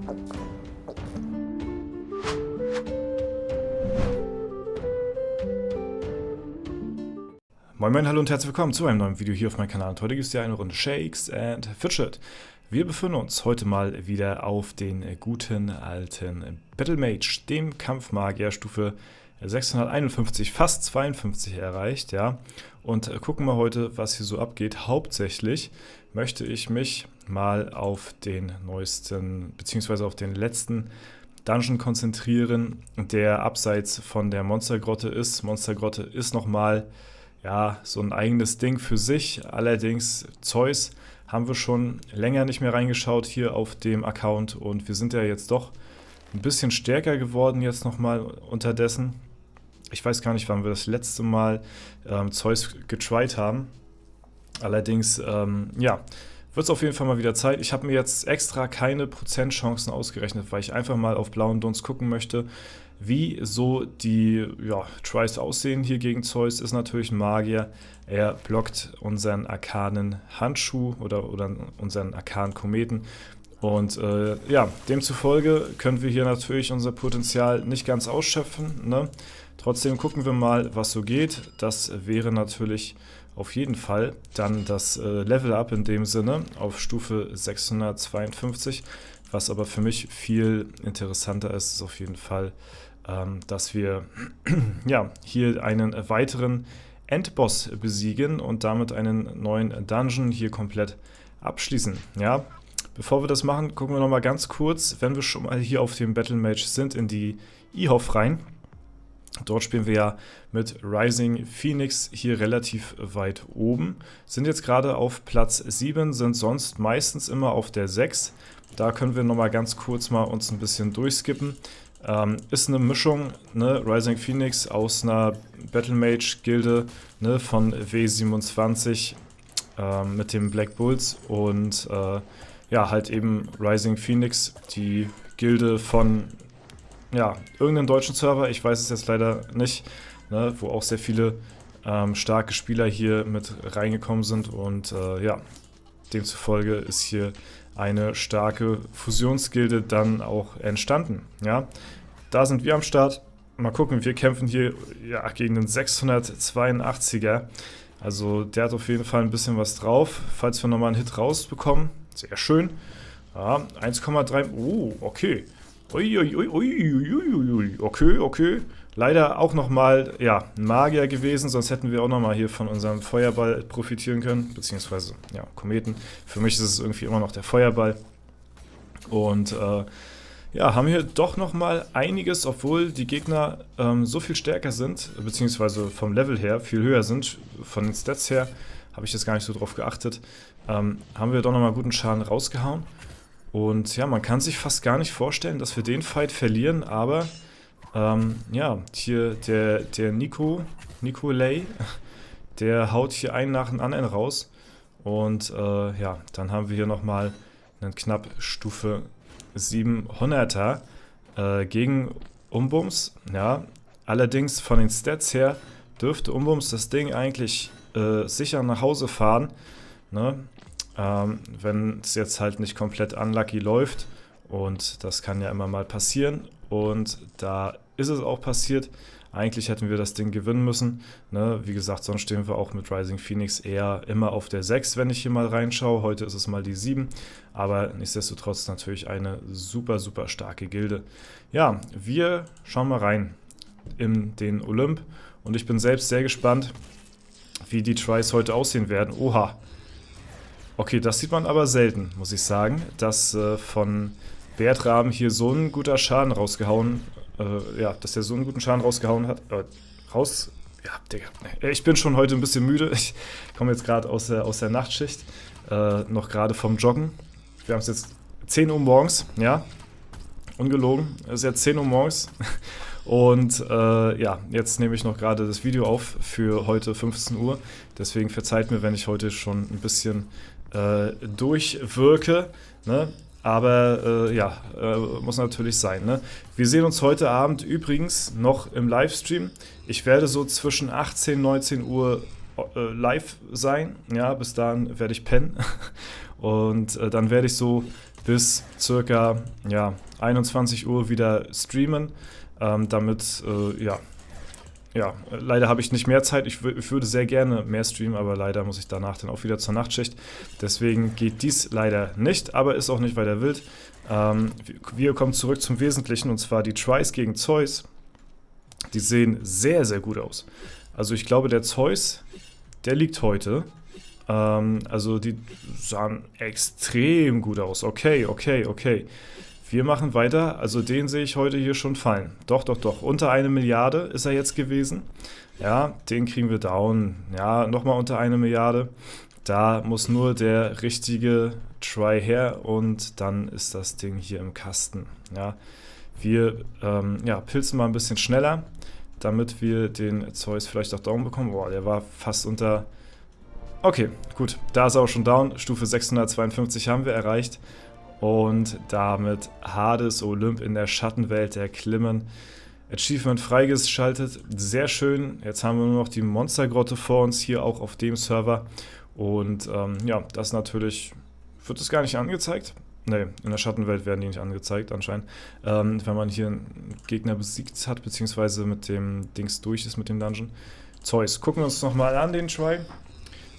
Moin Moin, hallo und herzlich willkommen zu einem neuen Video hier auf meinem Kanal. Und heute gibt es ja eine Runde Shakes and Fidget. Wir befinden uns heute mal wieder auf den guten alten Battle Mage, dem Kampfmagier, Stufe 651, fast 52 erreicht, ja. Und gucken wir heute, was hier so abgeht. Hauptsächlich möchte ich mich mal auf den neuesten, beziehungsweise auf den letzten Dungeon konzentrieren, der abseits von der Monstergrotte ist. Monstergrotte ist nochmal, ja, so ein eigenes Ding für sich. Allerdings Zeus haben wir schon länger nicht mehr reingeschaut hier auf dem Account und wir sind ja jetzt doch ein bisschen stärker geworden jetzt nochmal unterdessen. Ich weiß gar nicht, wann wir das letzte Mal Zeus getried haben. Allerdings, ja, wird es auf jeden Fall mal wieder Zeit. Ich habe mir jetzt extra keine Prozentchancen ausgerechnet, weil ich einfach mal auf blauen Dunst gucken möchte, wie so die Tries aussehen hier gegen Zeus. Ist natürlich ein Magier. Er blockt unseren arkanen Handschuh oder unseren arkanen Kometen. Und ja, demzufolge können wir hier natürlich unser Potenzial nicht ganz ausschöpfen, ne? Trotzdem gucken wir mal, was so geht. Das wäre natürlich auf jeden Fall dann das Level-Up in dem Sinne auf Stufe 652. Was aber für mich viel interessanter ist, ist auf jeden Fall, dass wir ja, hier einen weiteren Endboss besiegen und damit einen neuen Dungeon hier komplett abschließen. Ja, bevor wir das machen, gucken wir nochmal ganz kurz, wenn wir schon mal hier auf dem Battle Mage sind, in die Ehof rein. Dort spielen wir ja mit Rising Phoenix hier relativ weit oben. Sind jetzt gerade auf Platz 7, sind sonst meistens immer auf der 6. Da können wir nochmal ganz kurz mal uns ein bisschen durchskippen. Ist eine Mischung, ne, Rising Phoenix aus einer Battle Mage Gilde, ne, von W27 mit dem Black Bulls und ja, halt eben Rising Phoenix, die Gilde von ja, irgendeinem deutschen Server, ich weiß es jetzt leider nicht, ne, wo auch sehr viele starke Spieler hier mit reingekommen sind und ja, demzufolge ist hier eine starke Fusionsgilde dann auch entstanden, ja. Da sind wir am Start. Mal gucken, wir kämpfen hier ja, gegen den 682er. Also der hat auf jeden Fall ein bisschen was drauf. Falls wir nochmal einen Hit rausbekommen, sehr schön. Ja, 1,3, oh, okay. Uiuiuiuiui, okay. Leider auch nochmal, ja, ein Magier gewesen, sonst hätten wir auch nochmal hier von unserem Feuerball profitieren können, beziehungsweise, ja, Kometen. Für mich ist es irgendwie immer noch der Feuerball. Und, ja, haben hier doch nochmal einiges, obwohl die Gegner so viel stärker sind, beziehungsweise vom Level her viel höher sind, von den Stats her, habe ich jetzt gar nicht so drauf geachtet, haben wir doch nochmal guten Schaden rausgehauen. Und ja, man kann sich fast gar nicht vorstellen, dass wir den Fight verlieren, aber ja, hier der Nikolai, der haut hier einen nach dem anderen raus. Und ja, dann haben wir hier nochmal einen knapp Stufe 700er gegen Umbums. Ja, allerdings von den Stats her dürfte Umbums das Ding eigentlich sicher nach Hause fahren, ne? Wenn es jetzt halt nicht komplett unlucky läuft, und das kann ja immer mal passieren, und da ist es auch passiert. Eigentlich hätten wir das Ding gewinnen müssen, ne? Wie gesagt, sonst stehen wir auch mit Rising Phoenix eher immer auf der 6, wenn ich hier mal reinschaue. Heute ist es mal die 7, aber nichtsdestotrotz natürlich eine super, super starke Gilde. Ja, wir schauen mal rein in den Olymp und ich bin selbst sehr gespannt, wie die Tries heute aussehen werden. Oha! Okay, das sieht man aber selten, muss ich sagen, dass von Bertram hier so ein guter Schaden rausgehauen, ja, dass der so einen guten Schaden rausgehauen hat. Ja, Digga, ich bin schon heute ein bisschen müde. Ich komme jetzt gerade aus der Nachtschicht, noch gerade vom Joggen. Wir haben es jetzt 10 Uhr morgens, ja, ungelogen, es ist jetzt 10 Uhr morgens. Und ja, jetzt nehme ich noch gerade das Video auf für heute 15 Uhr. Deswegen verzeiht mir, wenn ich heute schon ein bisschen durchwirke, ne? Aber ja, muss natürlich sein, ne? Wir sehen uns heute Abend übrigens noch im Livestream. Ich werde so zwischen 18 und 19 Uhr live sein. Ja, bis dahin werde ich pennen. Und dann werde ich so bis circa ja, 21 Uhr wieder streamen, damit, ja, leider habe ich nicht mehr Zeit. Ich würde sehr gerne mehr streamen, aber leider muss ich danach dann auch wieder zur Nachtschicht. Deswegen geht dies leider nicht, aber ist auch nicht weiter wild. Wir kommen zurück zum Wesentlichen, und zwar die Tries gegen Zeus. Die sehen sehr, sehr gut aus. Also ich glaube, der Zeus, der liegt heute. Also die sahen extrem gut aus. Okay. Wir machen weiter, also den sehe ich heute hier schon fallen. Doch. Unter 1 Milliarde ist er jetzt gewesen. Ja, den kriegen wir down. Ja, nochmal unter 1 Milliarde. Da muss nur der richtige Try her und dann ist das Ding hier im Kasten. Ja, wir pilzen mal ein bisschen schneller, damit wir den Zeus vielleicht auch down bekommen. Boah, der war fast unter... Okay, gut, da ist er auch schon down. Stufe 652 haben wir erreicht. Und damit Hades Olymp in der Schattenwelt erklimmen. Achievement freigeschaltet, sehr schön. Jetzt haben wir nur noch die Monstergrotte vor uns, hier auch auf dem Server. Und ja, das natürlich, wird es gar nicht angezeigt? Ne, in der Schattenwelt werden die nicht angezeigt anscheinend. Wenn man hier einen Gegner besiegt hat, beziehungsweise mit dem Dings durch ist, mit dem Dungeon. Zeus, gucken wir uns nochmal an, den Try.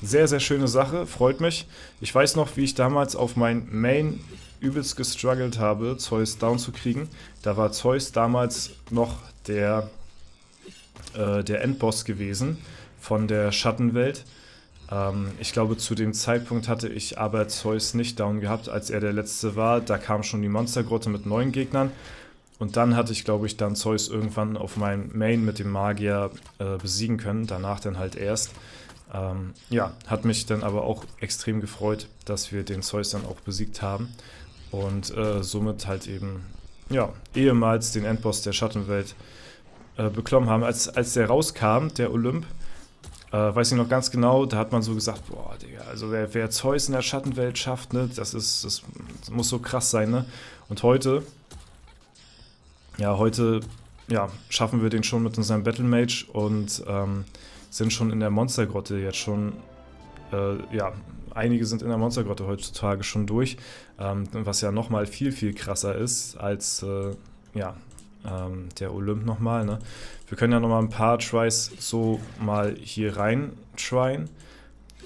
Sehr, sehr schöne Sache, freut mich. Ich weiß noch, wie ich damals auf mein Main übelst gestruggelt habe, Zeus down zu kriegen. Da war Zeus damals noch der Endboss gewesen von der Schattenwelt. Ich glaube, zu dem Zeitpunkt hatte ich aber Zeus nicht down gehabt, als er der Letzte war. Da kam schon die Monstergrotte mit 9 Gegnern. Und dann hatte ich, glaube ich, dann Zeus irgendwann auf meinem Main mit dem Magier besiegen können. Danach dann halt erst. Ja, hat mich dann aber auch extrem gefreut, dass wir den Zeus dann auch besiegt haben. Und somit halt eben, ja, ehemals den Endboss der Schattenwelt beklommen haben. Als der rauskam, der Olymp, weiß ich noch ganz genau, da hat man so gesagt, boah, Digga, also wer Zeus in der Schattenwelt schafft, ne, das muss so krass sein, ne? Und heute schaffen wir den schon mit unserem Battle Mage und sind schon in der Monstergrotte jetzt schon, einige sind in der Monstergrotte heutzutage schon durch, was ja nochmal viel krasser ist als, der Olymp nochmal, ne? Wir können ja nochmal ein paar Tries so mal hier rein tryen,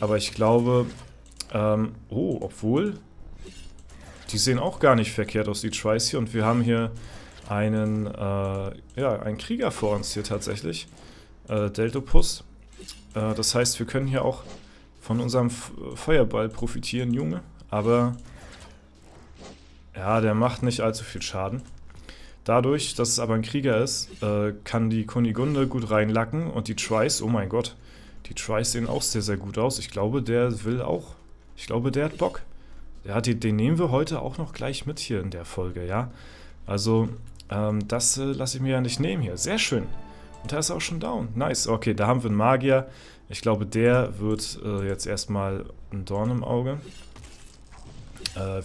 aber ich glaube, obwohl, die sehen auch gar nicht verkehrt aus, die Tries hier, und wir haben hier einen Krieger vor uns hier tatsächlich, Deltopus. Das heißt, wir können hier auch von unserem Feuerball profitieren, Junge. Aber ja, der macht nicht allzu viel Schaden. Dadurch, dass es aber ein Krieger ist, kann die Kunigunde gut reinlacken. Und die Tries, oh mein Gott, die Tries sehen auch sehr, sehr gut aus. Ich glaube, der will auch. Ich glaube, der hat Bock. Ja, den nehmen wir heute auch noch gleich mit hier in der Folge, ja. Also, das lasse ich mir ja nicht nehmen hier. Sehr schön. Und da ist er auch schon down. Nice. Okay, da haben wir einen Magier. Ich glaube, der wird jetzt erstmal ein Dorn im Auge.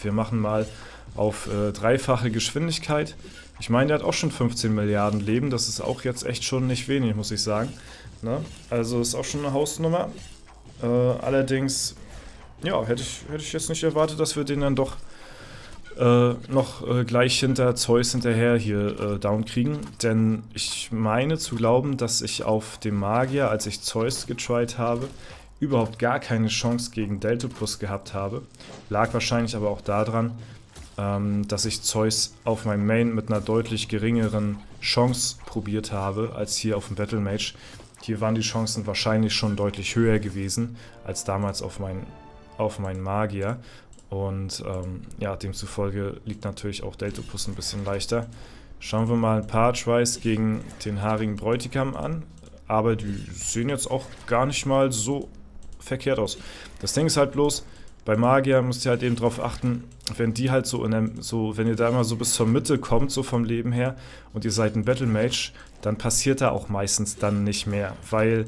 Wir machen mal auf dreifache Geschwindigkeit. Ich meine, der hat auch schon 15 Milliarden Leben. Das ist auch jetzt echt schon nicht wenig, muss ich sagen. Ne? Also ist auch schon eine Hausnummer. Allerdings, ja, hätte ich jetzt nicht erwartet, dass wir den dann doch noch gleich hinter Zeus hinterher hier down kriegen. Denn ich meine zu glauben, dass ich auf dem Magier, als ich Zeus getried habe, überhaupt gar keine Chance gegen Deltopus gehabt habe. Lag wahrscheinlich aber auch daran, dass ich Zeus auf meinem Main mit einer deutlich geringeren Chance probiert habe, als hier auf dem Battle Mage. Hier waren die Chancen wahrscheinlich schon deutlich höher gewesen, als damals auf meinen Magier. Und ja, demzufolge liegt natürlich auch Deltopus ein bisschen leichter. Schauen wir mal ein paar Tries gegen den haarigen Bräutigam an. Aber die sehen jetzt auch gar nicht mal so verkehrt aus. Das Ding ist halt bloß, bei Magier müsst ihr halt eben drauf achten, wenn die halt wenn ihr da immer so bis zur Mitte kommt, so vom Leben her, und ihr seid ein Battle Mage, dann passiert da auch meistens dann nicht mehr. Weil,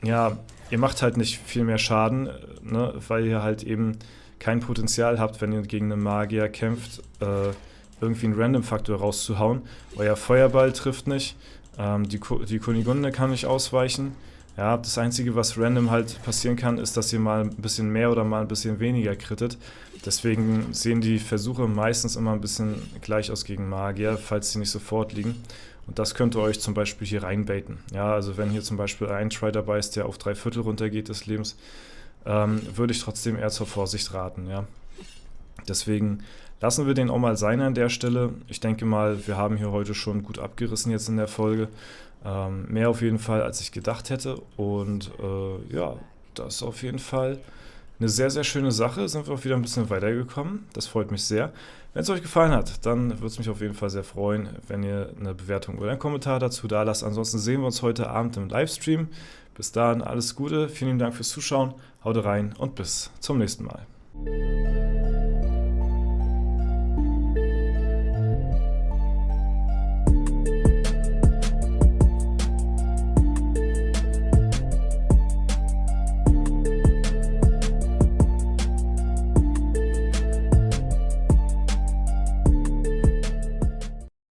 ja, ihr macht halt nicht viel mehr Schaden, ne, weil ihr halt eben kein Potenzial habt, wenn ihr gegen einen Magier kämpft, irgendwie einen Random-Faktor rauszuhauen. Euer Feuerball trifft nicht, die Kunigunde kann nicht ausweichen, Ja, das Einzige, was random halt passieren kann, ist, dass ihr mal ein bisschen mehr oder mal ein bisschen weniger crittet. Deswegen sehen die Versuche meistens immer ein bisschen gleich aus gegen Magier, falls sie nicht sofort liegen. Und das könnt ihr euch zum Beispiel hier reinbaiten. Ja, also wenn hier zum Beispiel ein Try dabei ist, der auf 3/4 runtergeht des Lebens, würde ich trotzdem eher zur Vorsicht raten, ja. Deswegen lassen wir den auch mal sein an der Stelle. Ich denke mal, wir haben hier heute schon gut abgerissen jetzt in der Folge. Mehr auf jeden Fall, als ich gedacht hätte. Und ja, das ist auf jeden Fall eine sehr, sehr schöne Sache. Sind wir auch wieder ein bisschen weitergekommen. Das freut mich sehr. Wenn es euch gefallen hat, dann würde es mich auf jeden Fall sehr freuen, wenn ihr eine Bewertung oder einen Kommentar dazu da lasst. Ansonsten sehen wir uns heute Abend im Livestream. Bis dahin alles Gute, vielen Dank fürs Zuschauen, haut rein und bis zum nächsten Mal.